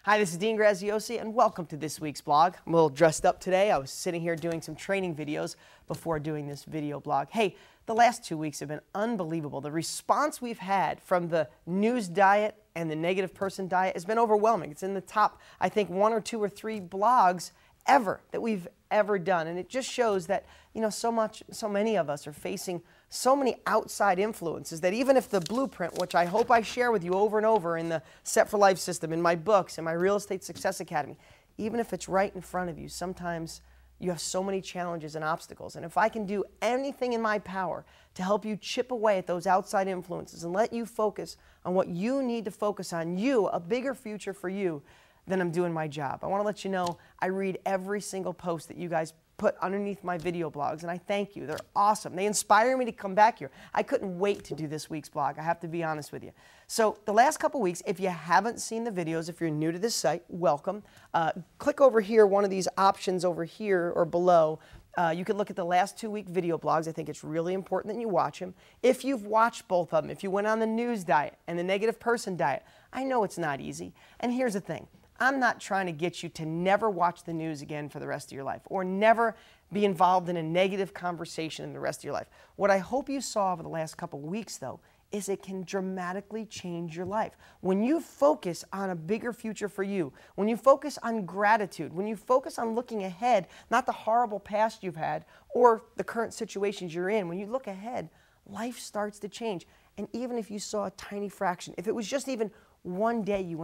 Hi, this is Dean Graziosi, and welcome to this week's blog. I'm a little dressed up today. I was sitting here doing some training videos before doing this video blog. Hey, the last 2 weeks have been unbelievable. The response we've had from the news diet and the negative person diet has been overwhelming. It's in the top, I think, 1 or 2 or 3 blogs ever that we've ever done. And it just shows that, so many of us are facing so many outside influences that even if the blueprint, which I hope I share with you over and over in the Set for Life system, in my books, in my Real Estate Success Academy, even if it's right in front of you, sometimes you have so many challenges and obstacles. And if I can do anything in my power to help you chip away at those outside influences and let you focus on what you need to focus on, a bigger future for you, then I'm doing my job. I want to let you know I read every single post that you guys put underneath my video blogs, and I thank you. They're awesome. They inspire me to come back here. I couldn't wait to do this week's blog. I have to be honest with you. So the last couple weeks, if you haven't seen the videos, if you're new to this site, welcome. Click over here, one of these options over here or below. You can look at the last 2-week video blogs. I think it's really important that you watch them. If you've watched both of them, if you went on the news diet and the negative person diet, I know it's not easy. And here's the thing. I'm not trying to get you to never watch the news again for the rest of your life or never be involved in a negative conversation in the rest of your life. What I hope you saw over the last couple of weeks, though, is it can dramatically change your life. When you focus on a bigger future for you, when you focus on gratitude, when you focus on looking ahead, not the horrible past you've had or the current situations you're in, when you look ahead, life starts to change. And even if you saw a tiny fraction, if it was just even one day you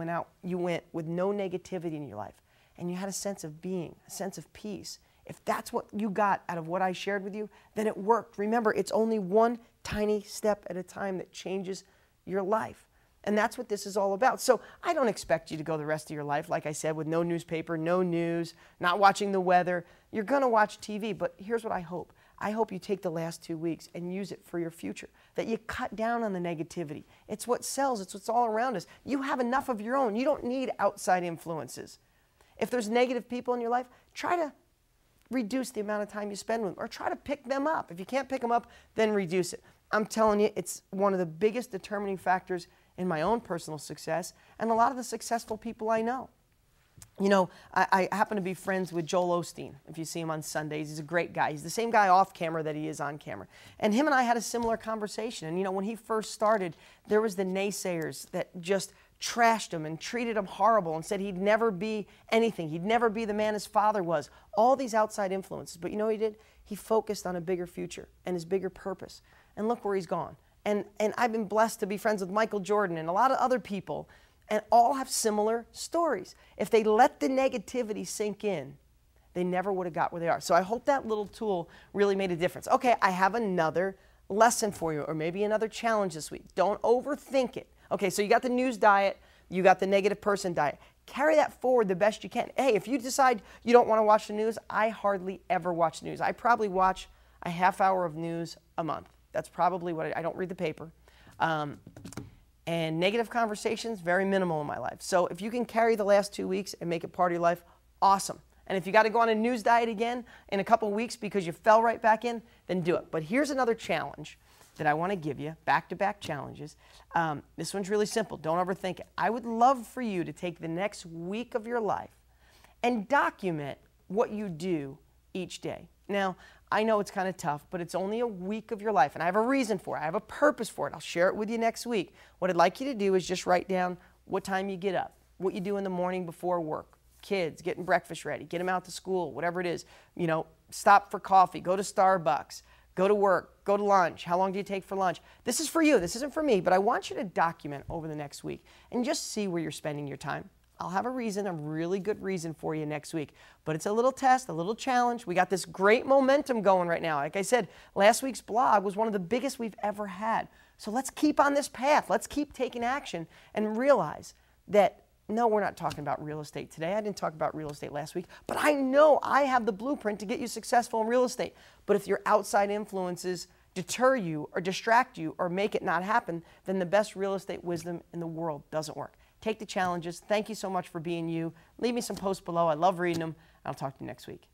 went with no negativity in your life and you had a sense of being, a sense of peace, if that's what you got out of what I shared with you, then it worked. Remember, it's only one tiny step at a time that changes your life. And that's what this is all about. So I don't expect you to go the rest of your life, like I said, with no newspaper, no news, not watching the weather. You're going to watch TV, but here's what I hope. I hope you take the last 2 weeks and use it for your future, that you cut down on the negativity. It's what sells. It's what's all around us. You have enough of your own. You don't need outside influences. If there's negative people in your life, try to reduce the amount of time you spend with them or try to pick them up. If you can't pick them up, then reduce it. I'm telling you, it's one of the biggest determining factors in my own personal success and a lot of the successful people I know. I happen to be friends with Joel Osteen. If you see him on Sundays, he's a great guy. He's the same guy off camera that he is on camera. And him and I had a similar conversation. And, when he first started, there was the naysayers that just trashed him and treated him horrible and said he'd never be anything. He'd never be the man his father was. All these outside influences. But you know what he did? He focused on a bigger future and his bigger purpose. And look where he's gone. And I've been blessed to be friends with Michael Jordan and a lot of other people, and all have similar stories. If they let the negativity sink in, they never would have got where they are. So I hope that little tool really made a difference. Okay, I have another lesson for you, or maybe another challenge this week. Don't overthink it. Okay, so you got the news diet, you got the negative person diet. Carry that forward the best you can. Hey, if you decide you don't want to watch the news, I hardly ever watch the news. I probably watch a half hour of news a month. That's probably what I don't read the paper. And negative conversations, very minimal in my life. So if you can carry the last 2 weeks and make it part of your life, awesome. And if you got to go on a news diet again in a couple of weeks because you fell right back in, then do it. But here's another challenge that I want to give you, back-to-back challenges. This one's really simple. Don't overthink it. I would love for you to take the next week of your life and document what you do each day. Now, I know it's kind of tough, but it's only a week of your life, and I have a reason for it. I have a purpose for it. I'll share it with you next week. What I'd like you to do is just write down what time you get up, what you do in the morning before work, kids, getting breakfast ready, get them out to school, whatever it is. Stop for coffee, go to Starbucks, go to work, go to lunch. How long do you take for lunch? This is for you. This isn't for me, but I want you to document over the next week and just see where you're spending your time. I'll have a really good reason for you next week. But it's a little test, a little challenge. We got this great momentum going right now. Like I said, last week's blog was one of the biggest we've ever had. So let's keep on this path. Let's keep taking action and realize that, no, we're not talking about real estate today. I didn't talk about real estate last week. But I know I have the blueprint to get you successful in real estate. But if your outside influences deter you or distract you or make it not happen, then the best real estate wisdom in the world doesn't work. Take the challenges. Thank you so much for being you. Leave me some posts below. I love reading them. I'll talk to you next week.